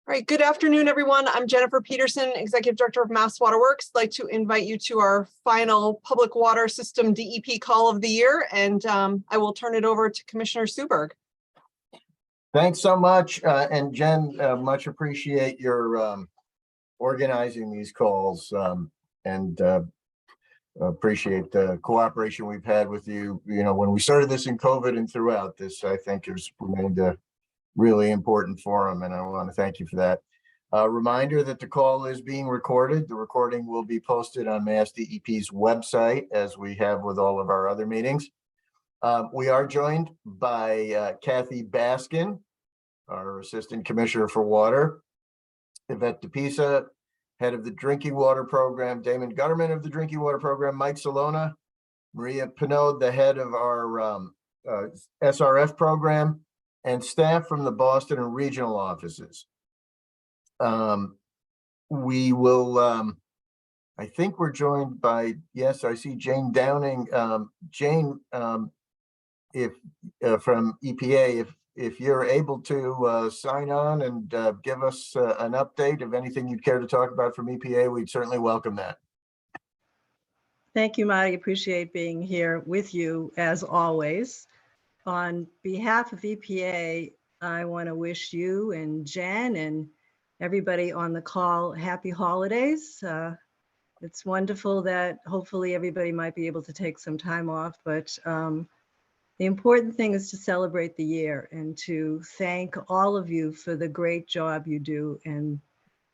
All right, good afternoon, everyone. I'm Jennifer Peterson, Executive Director of Mass Waterworks. I'd like to invite you to our final Public Water System DEP call of the year, and I will turn it over to Commissioner Suberg. Thanks so much, and Jen, much appreciate your organizing these calls, and appreciate the cooperation we've had with you. You know, when we started this in COVID and throughout this, I think has remained a really important forum, and I want to thank you for that. Reminder that the call is being recorded. The recording will be posted on MassDEP's website, as we have with all of our other meetings. We are joined by Kathy Baskin, our Assistant Commissioner for Water, Yvette DePisa, Head of the Drinking Water Program, Damon Gutterman of the Drinking Water Program, Mike Salona, Maria Pinode, the head of our SRF program, and staff from the Boston and regional offices. We will, I think we're joined by, yes, I see Jane Downing. Jane, if from EPA, if you're able to sign on and give us an update of anything you'd care to talk about from EPA, we'd certainly welcome that. Thank you, Marty. Appreciate being here with you as always. On behalf of EPA, I want to wish you and Jen and everybody on the call happy holidays. It's wonderful that hopefully everybody might be able to take some time off, but the important thing is to celebrate the year and to thank all of you for the great job you do and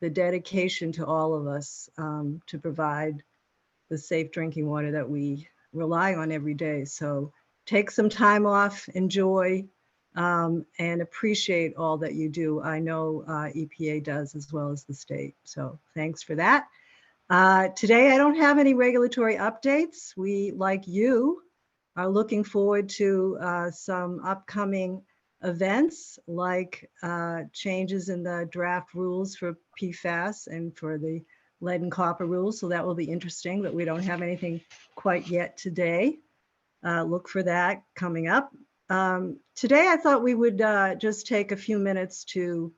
the dedication to all of us to provide the safe drinking water that we rely on every day. So take some time off, enjoy, and appreciate all that you do. I know EPA does, as well as the state. So thanks for that. Today, I don't have any regulatory updates. We, like you, are looking forward to some upcoming events like changes in the draft rules for PFAS and for the lead and copper rules. So that will be interesting, but we don't have anything quite yet today. Look for that coming up. Today, I thought we would just take a few minutes to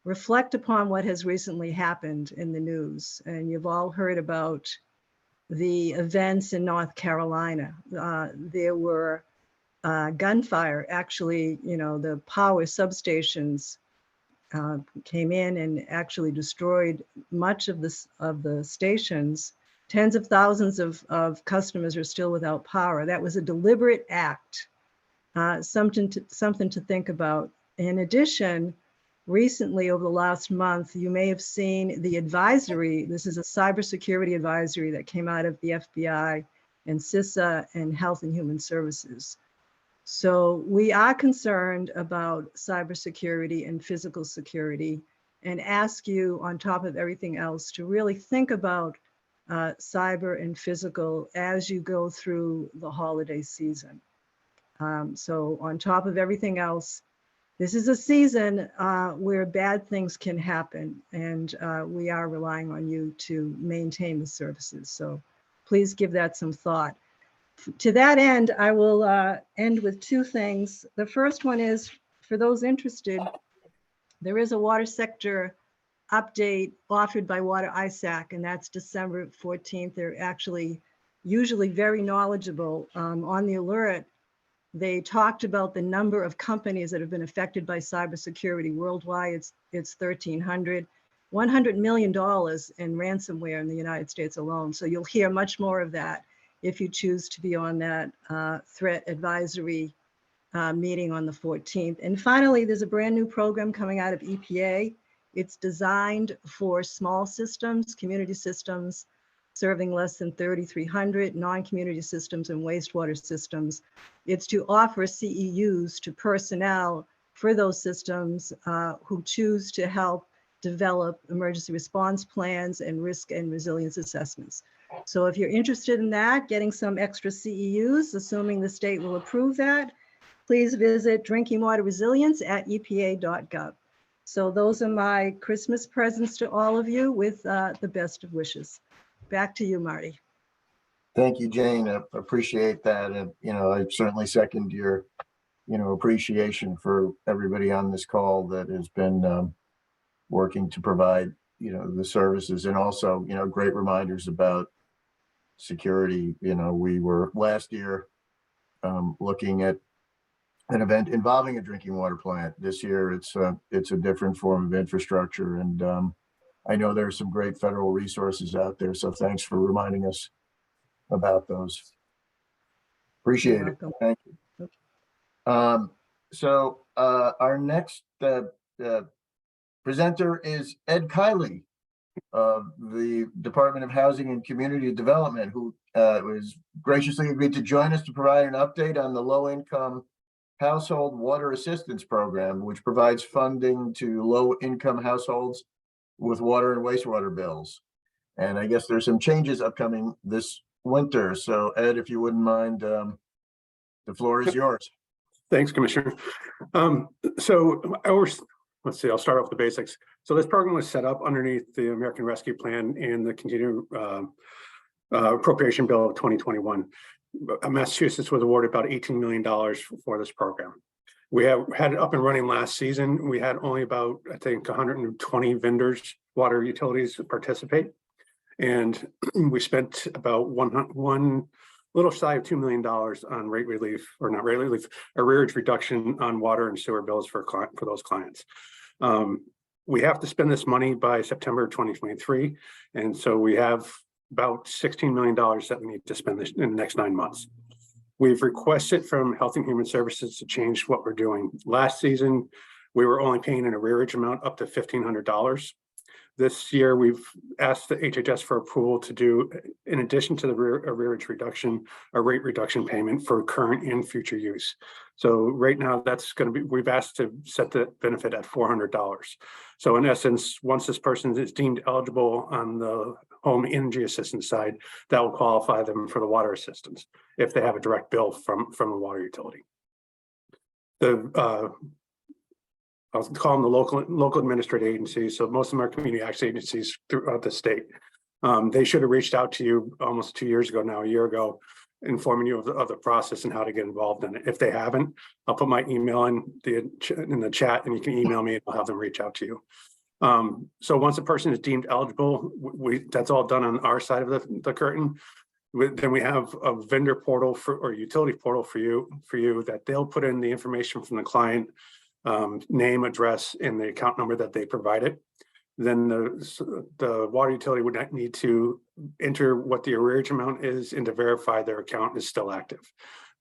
reflect upon what has recently happened in the news. And you've all heard about the events in North Carolina. There were gunfire. Actually, you know, the power substations came in and actually destroyed much of the stations. Tens of thousands of customers are still without power. That was a deliberate act, something to think about. In addition, recently over the last month, you may have seen the advisory. This is a cybersecurity advisory that came out of the FBI and CISA and Health and Human Services. So we are concerned about cybersecurity and physical security and ask you, on top of everything else, to really think about cyber and physical as you go through the holiday season. So on top of everything else, this is a season where bad things can happen, and we are relying on you to maintain the services. So please give that some thought. To that end, I will end with two things. The first one is, for those interested, there is a water sector update offered by Water ISAC, and that's December 14th. They're actually usually very knowledgeable. On the alert, they talked about the number of companies that have been affected by cybersecurity worldwide. It's 1,300, $100 million in ransomware in the United States alone. So you'll hear much more of that if you choose to be on that threat advisory meeting on the 14th. And finally, there's a brand new program coming out of EPA. It's designed for small systems, community systems, serving less than 3,300 non-community systems and wastewater systems. It's to offer CEUs to personnel for those systems who choose to help develop emergency response plans and risk and resilience assessments. So if you're interested in that, getting some extra CEUs, assuming the state will approve that, please visit drinkingwaterresilience@epa.gov. So those are my Christmas presents to all of you, with the best of wishes. Back to you, Marty. Thank you, Jane. I appreciate that. And, you know, I certainly second your, appreciation for everybody on this call that has been working to provide, the services, and also, great reminders about security. We were last year looking at an event involving a drinking water plant. This year, it's a different form of infrastructure, and I know there's some great federal resources out there. So thanks for reminding us about those. Appreciate You're it. welcome. Thank you. So our next presenter is Ed Kiley of the Department of Housing and Community Development, who was graciously agreed to join us to provide an update on the low-income household water assistance program, which provides funding to low-income households with water and wastewater bills. And I guess there's some changes upcoming this winter. So Ed, if you wouldn't mind, the floor is yours. Thanks, Commissioner. Let's see, I'll start off with the basics. So this program was set up underneath the American Rescue Plan and the Continuing Appropriation Bill of 2021. Massachusetts was awarded about $18 million for this program. We had it up and running last season. We had only about, I think, 120 vendors, water utilities participate. And we spent about one little shy of $2 million on rate relief, or not rate relief, arrearage reduction on water and sewer bills for those clients. We have to spend this money by September 2023. And so we have about $16 million that we need to spend in the next 9 months. We've requested from Health and Human Services to change what we're doing. Last season, we were only paying an arrearage amount up to $1,500. This year, we've asked the HHS for approval to do, in addition to the arrearage reduction, a rate reduction payment for current and future use. So right now, that's going to be, we've asked to set the benefit at $400. So in essence, once this person is deemed eligible on the home energy assistance side, that will qualify them for the water assistance if they have a direct bill from the water utility. I'll call them the local administrative agencies. So most of them are community access agencies throughout the state. They should have reached out to you almost 2 years ago now, a year ago, informing you of the process and how to get involved in it. If they haven't, I'll put my email in the chat, and you can email me and I'll have them reach out to you. So once a person is deemed eligible, that's all done on our side of the curtain. Then we have a vendor portal or utility portal for you that they'll put in the information from the client, name, address, and the account number that they provided. Then the water utility would not need to enter what the arrearage amount is and to verify their account is still active.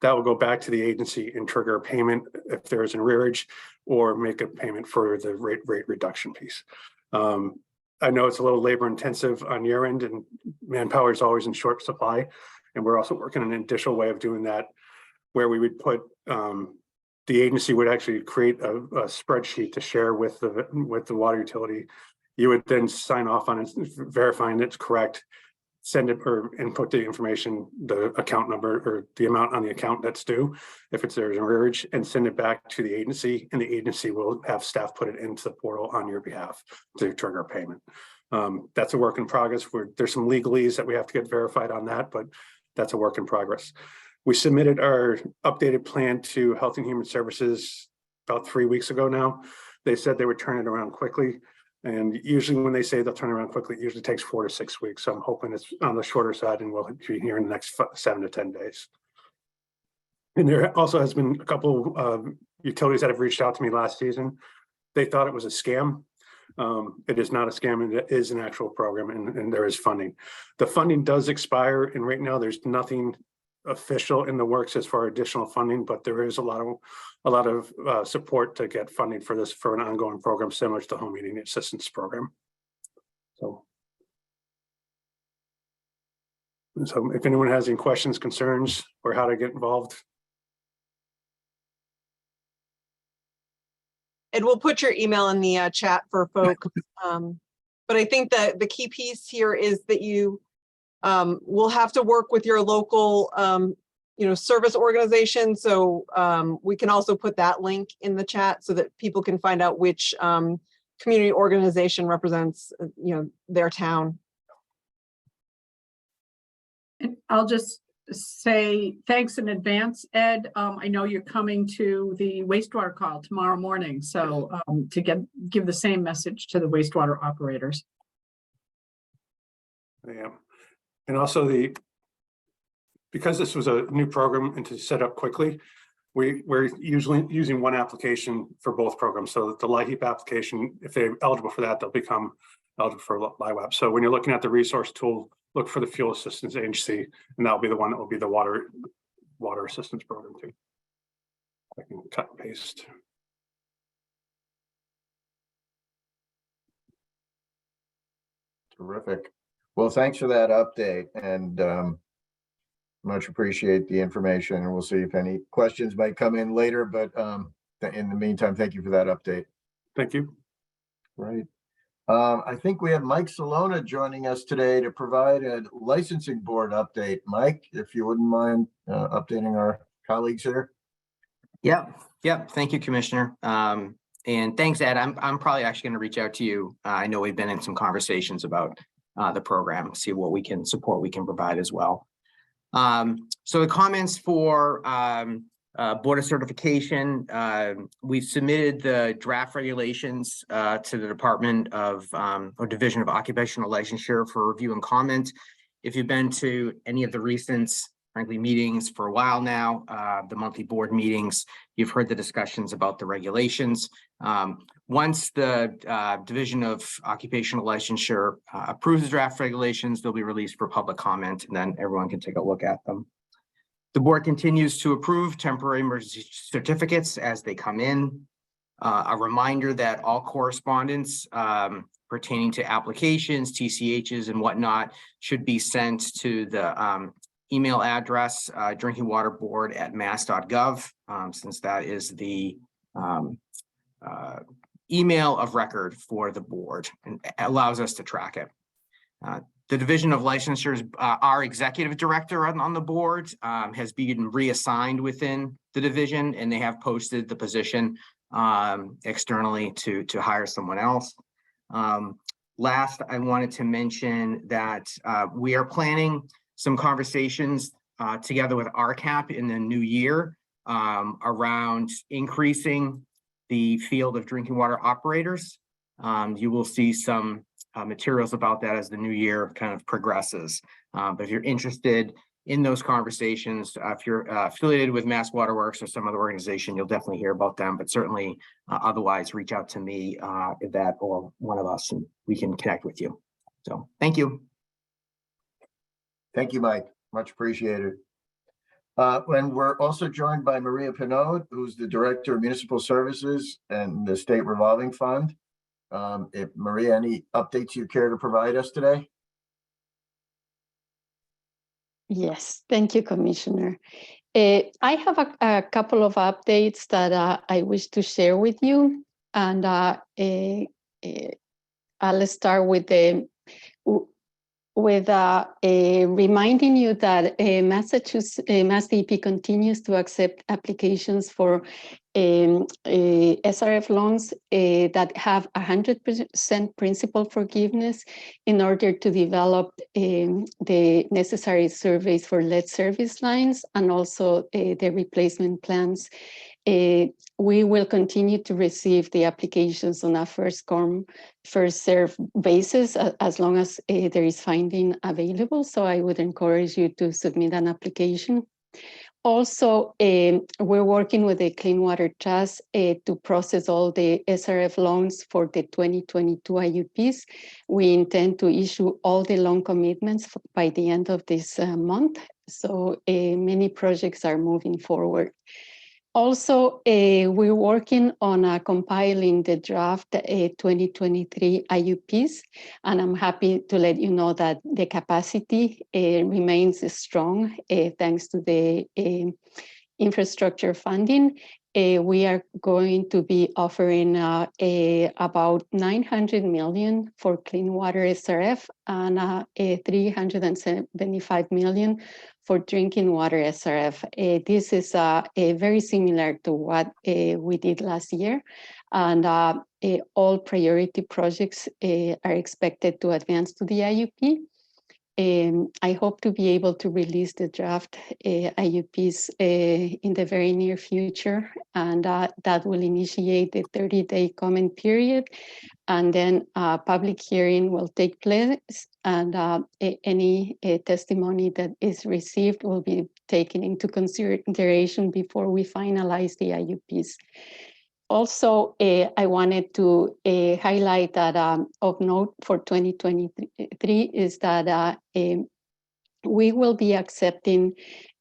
That will go back to the agency and trigger a payment if there is an arrearage, or make a payment for the rate reduction piece. I know it's a little labor intensive on your end, and manpower is always in short supply. And we're also working on an additional way of doing that, where we would put the agency would actually create a spreadsheet to share with the water utility. You would then sign off on it, verifying it's correct, send it or input the information, the account number or the amount on the account that's due, if there's an arrearage, and send it back to the agency, and the agency will have staff put it into the portal on your behalf to trigger a payment. That's a work in progress. There's some legalese that we have to get verified on that, but that's a work in progress. We submitted our updated plan to Health and Human Services about 3 weeks ago now. They said they would turn it around quickly. And usually when they say they'll turn around quickly, it usually takes 4 to 6 weeks. So I'm hoping it's on the shorter side, and we'll be here in the next 7 to 10 days. And there also has been a couple of utilities that have reached out to me last season. They thought it was a scam. It is not a scam, and it is an actual program, and there is funding. The funding does expire, and right now there's nothing official in the works as far as additional funding, but there is a lot of support to get funding for this, for an ongoing program similar to the home heating assistance program. So if anyone has any questions, concerns, or how to get involved. And we'll put your email in the chat for folks. But I think that the key piece here is that you will have to work with your local service organization. So we can also put that link in the chat so that people can find out which community organization represents their town. And I'll just say thanks in advance, Ed. I know you're coming to the wastewater call tomorrow morning, so to give the same message to the wastewater operators. Yeah, and also because this was a new program and to set up quickly, we're usually using one application for both programs. So that the LIHEAP application, if they're eligible for that, they'll become eligible for LIWAP. So when you're looking at the resource tool, look for the Fuel Assistance Agency, and that'll be the one that will be the water assistance program too. I can cut and paste. Terrific. Well, thanks for that update, and much appreciate the information. And we'll see if any questions might come in later, but in the meantime, thank you for that update. Thank you. Right. I think we have Mike Salona joining us today to provide a licensing board update. Mike, if you wouldn't mind updating our colleagues here. Yep. Thank you, Commissioner. And thanks, Ed. I'm probably actually going to reach out to you. I know we've been in some conversations about the program, see what we can support, we can provide as well. So the comments for Board of Certification, we've submitted the draft regulations to the Department of or Division of Occupational Licensure for review and comment. If you've been to any of the recent, frankly, meetings for a while now, the monthly board meetings, you've heard the discussions about the regulations. Once the Division of Occupational Licensure approves the draft regulations, they'll be released for public comment, and then everyone can take a look at them. The board continues to approve temporary emergency certificates as they come in. A reminder that all correspondence pertaining to applications, TCHs, and whatnot should be sent to the email address drinkingwaterboard@mass.gov, since that is the email of record for the board and allows us to track it. The Division of Licensures, our executive director on the board has been reassigned within the division, and they have posted the position externally to hire someone else. Last, I wanted to mention that we are planning some conversations together with RCAP in the new year around increasing the field of drinking water operators. You will see some materials about that as the new year kind of progresses. But if you're interested in those conversations, if you're affiliated with Mass Waterworks or some other organization, you'll definitely hear about them. But certainly otherwise, reach out to me, that or one of us, and we can connect with you. So thank you. Thank you, Mike. Much appreciated. And we're also joined by Maria Pinot, who's the Director of Municipal Services and the State Revolving Fund. If Maria, any updates you care to provide us today? Yes, thank you, Commissioner. I have a couple of updates that I wish to share with you, and I'll start with reminding you that MassDEP continues to accept applications for SRF loans that have 100% principal forgiveness in order to develop the necessary surveys for lead service lines and also the replacement plans. We will continue to receive the applications on a first come, first served basis as long as there is funding available. So I would encourage you to submit an application. Also, we're working with the Clean Water Trust to process all the SRF loans for the 2022 IUPs. We intend to issue all the loan commitments by the end of this month. So many projects are moving forward. Also, we're working on compiling the draft 2023 IUPs, and I'm happy to let you know that the capacity remains strong thanks to the infrastructure funding. We are going to be offering about $900 million for clean water SRF and $375 million for drinking water SRF. This is very similar to what we did last year, and all priority projects are expected to advance to the IUP. I hope to be able to release the draft IUPs in the very near future, and that will initiate the 30-day comment period, and then a public hearing will take place, and any testimony that is received will be taken into consideration before we finalize the IUPs. Also, I wanted to highlight that of note for 2023 is that we will be accepting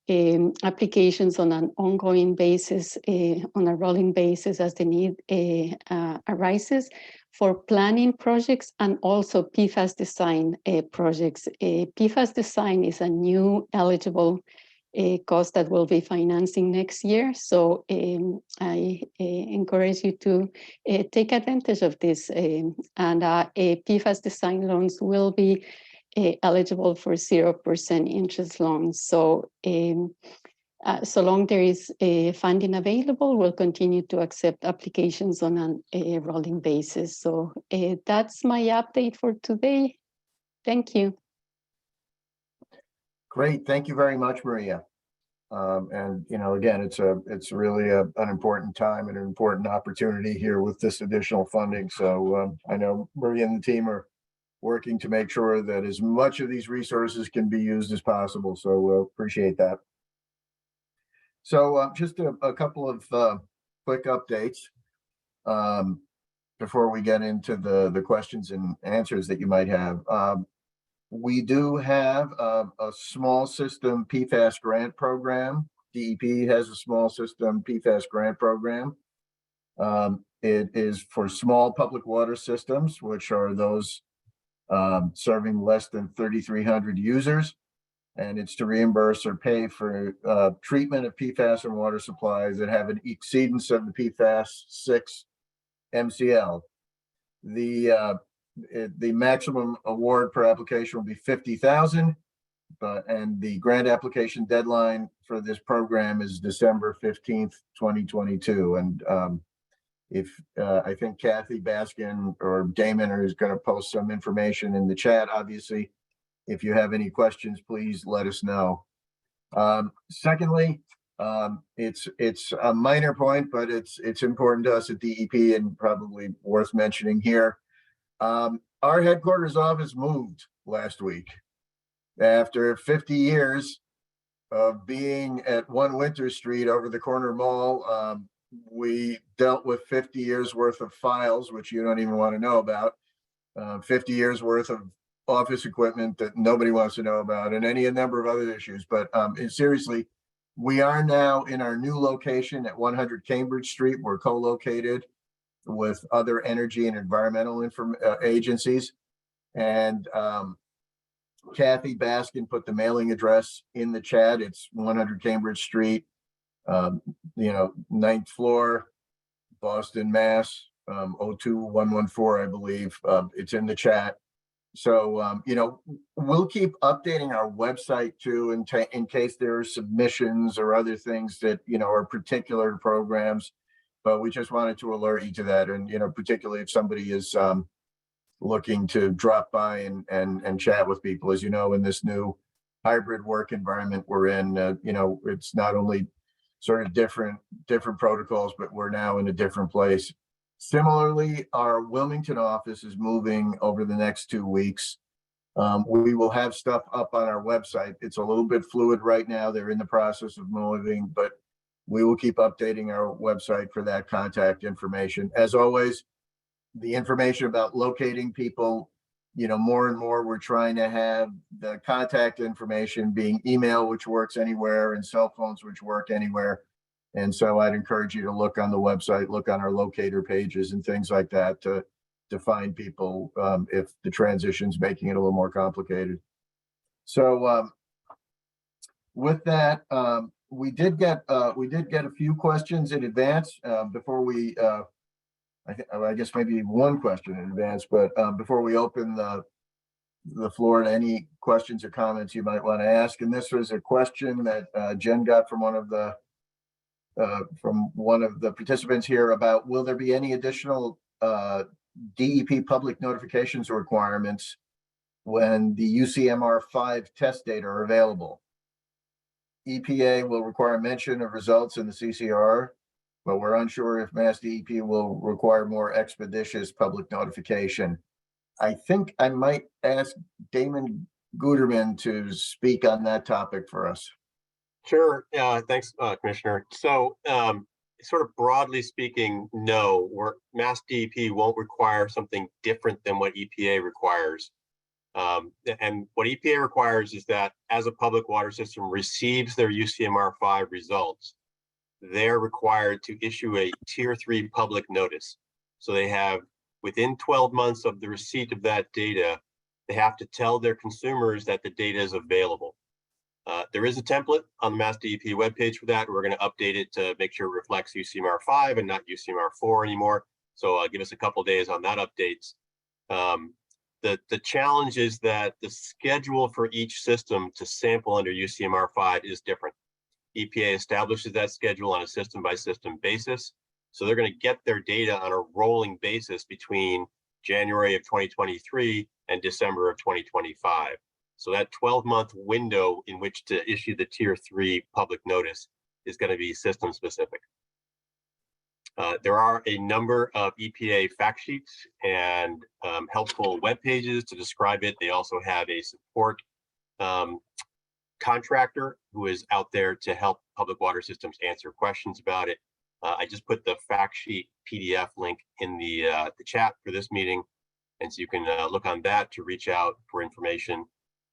applications on an ongoing basis, on a rolling basis as the need arises for planning projects and also PFAS design projects. PFAS design is a new eligible cost that we'll be financing next year. So I encourage you to take advantage of this. And PFAS design loans will be eligible for 0% interest loans. So so long there is funding available, we'll continue to accept applications on a rolling basis. So that's my update for today. Thank you. Great, thank you very much, Maria. And again, it's really an important time and an important opportunity here with this additional funding. So I know Maria and the team are working to make sure that as much of these resources can be used as possible. So we'll appreciate that. So just a couple of quick updates before we get into the questions and answers that you might have. We do have a small system PFAS grant program. DEP has a small system PFAS grant program. It is for small public water systems, which are those serving less than 3,300 users. And it's to reimburse or pay for treatment of PFAS in water supplies that have an exceedance of the PFAS 6 MCL. The maximum award per application will be $50,000, and the grant application deadline for this program is December 15th, 2022. And I think Kathy Baskin or Damon is going to post some information in the chat. Obviously, if you have any questions, please let us know. Secondly, it's a minor point, but it's important to us at DEP and probably worth mentioning here. Our headquarters office moved last week. After 50 years of being at 1 Winter Street over the corner mall, we dealt with 50 years worth of files, which you don't even want to know about, 50 years worth of office equipment that nobody wants to know about, and any number of other issues. But seriously, we are now in our new location at 100 Cambridge Street. We're co-located with other energy and environmental agencies. And Kathy Baskin put the mailing address in the chat. It's 100 Cambridge Street, 9th floor, Boston, Mass, 02114, I believe. It's in the chat. So, we'll keep updating our website too, in case there are submissions or other things that, are particular to programs. But we just wanted to alert you to that. And, particularly if somebody is looking to drop by and chat with people, as you know, in this new hybrid work environment we're in, it's not only sort of different protocols, but we're now in a different place. Similarly, our Wilmington office is moving over the next 2 weeks. We will have stuff up on our website. It's a little bit fluid right now. They're in the process of moving, but we will keep updating our website for that contact information. As always, the information about locating people, more and more we're trying to have the contact information being email, which works anywhere, and cell phones, which work anywhere. And so I'd encourage you to look on the website, look on our locator pages and things like that to find people if the transition's making it a little more complicated. So with that, we did get a few questions in advance before we. I guess maybe one question in advance, but before we open the floor to any questions or comments you might want to ask, and this was a question that Jen got from one of the participants here about, will there be any additional DEP public notifications or requirements when the UCMR5 test data are available. EPA will require mention of results in the CCR, but we're unsure if MassDEP will require more expeditious public notification. I think I might ask Damon Guterman to speak on that topic for us. Sure. Thanks, Commissioner. So, sort of broadly speaking, no, MassDEP won't require something different than what EPA requires. And what EPA requires is that as a public water system receives their UCMR5 results, they're required to issue a Tier 3 public notice. So they have, within 12 months of the receipt of that data, they have to tell their consumers that the data is available. There is a template on the MassDEP webpage for that. We're going to update it to make sure it reflects UCMR5 and not UCMR4 anymore. So give us a couple days on that updates. The challenge is that the schedule for each system to sample under UCMR5 is different. EPA establishes that schedule on a system-by-system basis. So they're going to get their data on a rolling basis between January of 2023 and December of 2025. So that 12-month window in which to issue the Tier 3 public notice is going to be system-specific. There are a number of EPA fact sheets and helpful web pages to describe it. They also have a support contractor who is out there to help public water systems answer questions about it. I just put the fact sheet PDF link in the chat for this meeting, and so you can look on that to reach out for information.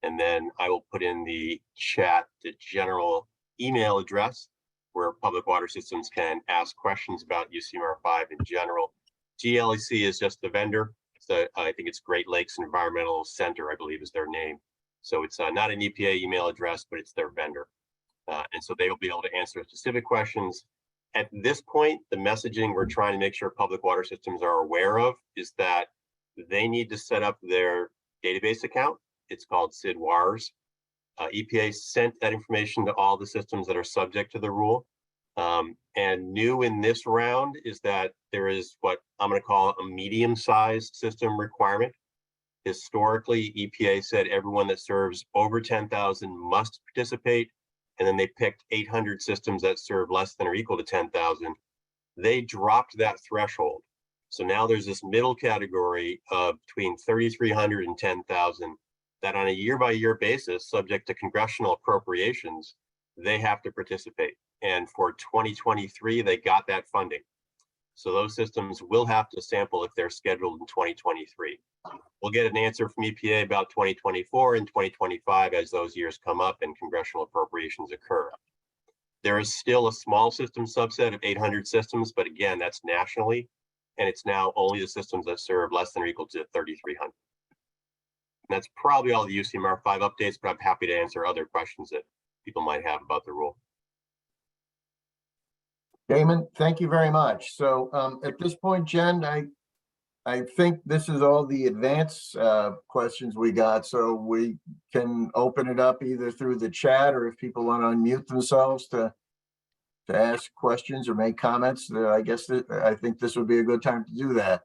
And then I will put in the chat the general email address where public water systems can ask questions about UCMR5 in general. GLEC is just the vendor. So I think it's Great Lakes Environmental Center, I believe is their name. So it's not an EPA email address, but it's their vendor. And so they will be able to answer specific questions. At this point, the messaging we're trying to make sure public water systems are aware of is that they need to set up their database account. It's called SID-WARS. EPA sent that information to all the systems that are subject to the rule. And new in this round is that there is what I'm going to call a medium-sized system requirement. Historically, EPA said everyone that serves over 10,000 must participate, and then they picked 800 systems that serve less than or equal to 10,000. They dropped that threshold. So now there's this middle category of between 3,300 and 10,000 that on a year-by-year basis, subject to congressional appropriations, they have to participate. And for 2023, they got that funding. So those systems will have to sample if they're scheduled in 2023. We'll get an answer from EPA about 2024 and 2025 as those years come up and congressional appropriations occur. There is still a small system subset of 800 systems, but again, that's nationally, and it's now only the systems that serve less than or equal to 3,300. That's probably all the UCMR5 updates, but I'm happy to answer other questions that people might have about the rule. Damon, thank you very much. So at this point, Jen, I think this is all the advance questions we got, so we can open it up either through the chat or if people want to unmute themselves to ask questions or make comments. I think this would be a good time to do that.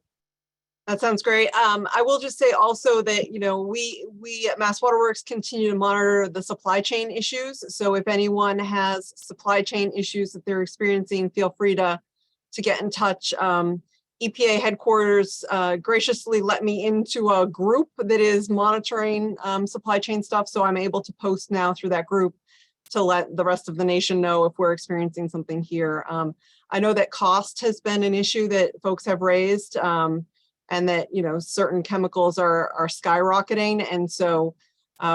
That sounds great. I will just say also that, you know, we at Mass Water Works continue to monitor the supply chain issues. So if anyone has supply chain issues that they're experiencing, feel free to get in touch. EPA headquarters graciously let me into a group that is monitoring supply chain stuff. So I'm able to post now through that group to let the rest of the nation know if we're experiencing something here. I know that cost has been an issue that folks have raised. And that, you know, certain chemicals are skyrocketing. And so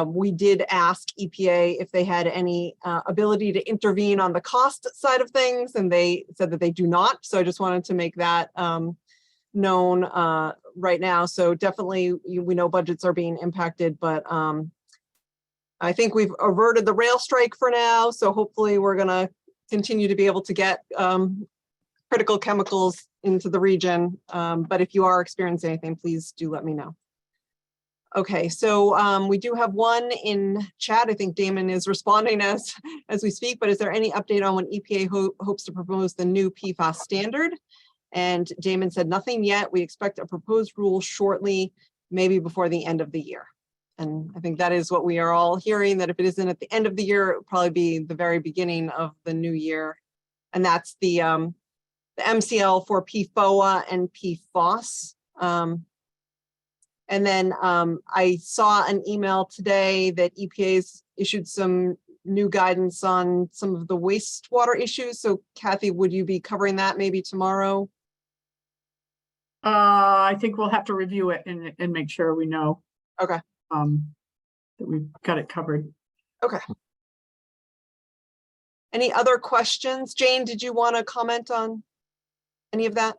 we did ask EPA if they had any ability to intervene on the cost side of things, and they said that they do not. So I just wanted to make that known right now. So definitely, we know budgets are being impacted, but I think we've averted the rail strike for now. So hopefully we're going to continue to be able to get critical chemicals into the region. But if you are experiencing anything, please do let me know. Okay, so we do have one in chat. I think Damon is responding as we speak, but is there any update on when EPA hopes to propose the new PFAS standard? And Damon said nothing yet. We expect a proposed rule shortly, maybe before the end of the year. And I think that is what we are all hearing, that if it isn't at the end of the year, it would probably be the very beginning of the new year. And that's the MCL for PFOA and PFOS. And then I saw an email today that EPA's issued some new guidance on some of the wastewater issues. So Kathy, would you be covering that maybe tomorrow? I think we'll have to review it and make sure we know. Okay. That we've got it covered. Okay. Any other questions? Jane, did you want to comment on any of that?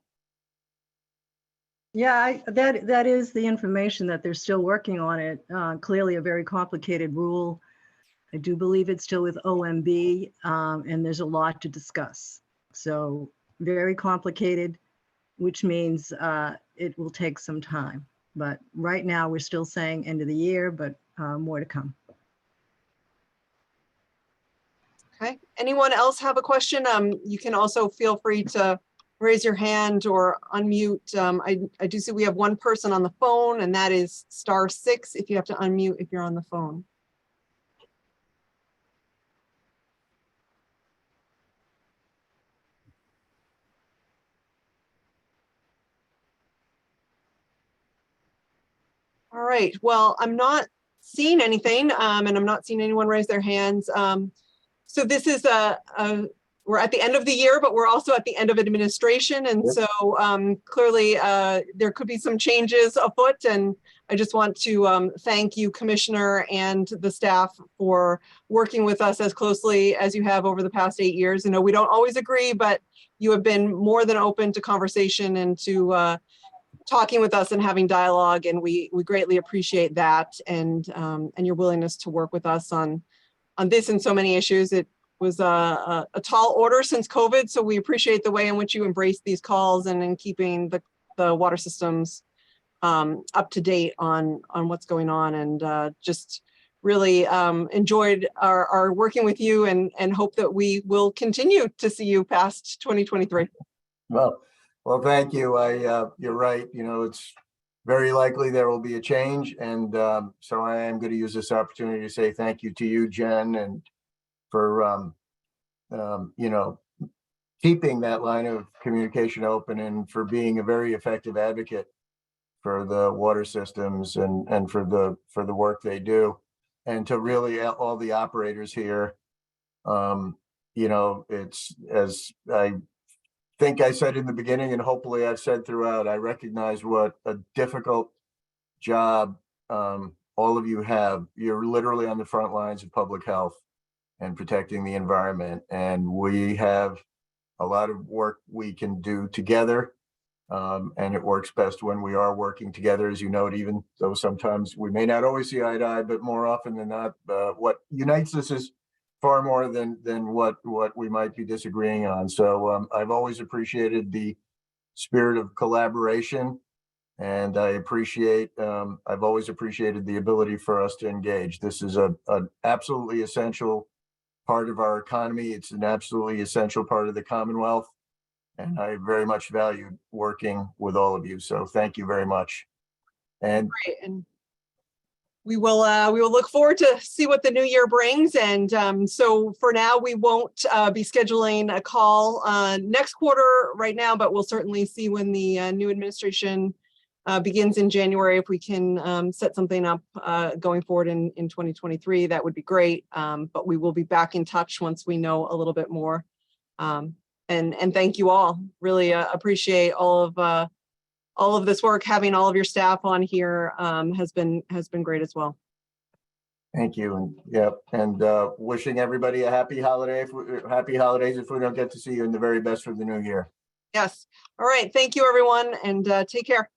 Yeah, that is the information that they're still working on it. Clearly a very complicated rule. I do believe it's still with OMB, and there's a lot to discuss. So very complicated, which means it will take some time. But right now we're still saying end of the year, but more to come. Okay. Anyone else have a question? You can also feel free to raise your hand or unmute. I do see we have one person on the phone, and that is *6 if you have to unmute if you're on the phone. All right, well, I'm not seeing anything, and I'm not seeing anyone raise their hands. So this is we're at the end of the year, but we're also at the end of administration. And Yep. so clearly there could be some changes afoot. And I just want to thank you, Commissioner, and the staff for working with us as closely as you have over the past 8 years. You know, we don't always agree, but you have been more than open to conversation and to talking with us and having dialogue. And we greatly appreciate that, and your willingness to work with us on this and so many issues. It was a tall order since COVID, so we appreciate the way in which you embrace these calls and in keeping the water systems up to date on what's going on, and just really enjoyed our working with you, and hope that we will continue to see you past 2023. Well, thank you. You're right. You know, it's very likely there will be a change. And so I am going to use this opportunity to say thank you to you, Jen, and for, you know, keeping that line of communication open, and for being a very effective advocate for the water systems and for the work they do. And to really all the operators here, you know, it's, as I think I said in the beginning, and hopefully I've said throughout, I recognize what a difficult job all of you have. You're literally on the front lines of public health and protecting the environment. And we have a lot of work we can do together. And it works best when we are working together, as you note, even though sometimes we may not always see eye to eye, but more often than not, what unites us is far more than what we might be disagreeing on. So I've always appreciated the spirit of collaboration, and I've always appreciated the ability for us to engage. This is an absolutely essential part of our economy. It's an absolutely essential part of the Commonwealth, and I very much valued working with all of you. So thank you very much. And Great. And we will look forward to see what the new year brings. And so for now, we won't be scheduling a call next quarter right now, but we'll certainly see when the new administration begins in January. If we can set something up going forward in 2023, that would be great. But we will be back in touch once we know a little bit more. And thank you all. Really appreciate all of this work. Having all of your staff on here has been great as well. thank you. And yep. And wishing everybody a happy holidays if we don't get to see you, and the very best for the new year. Yes. All right. Thank you, everyone, and take care.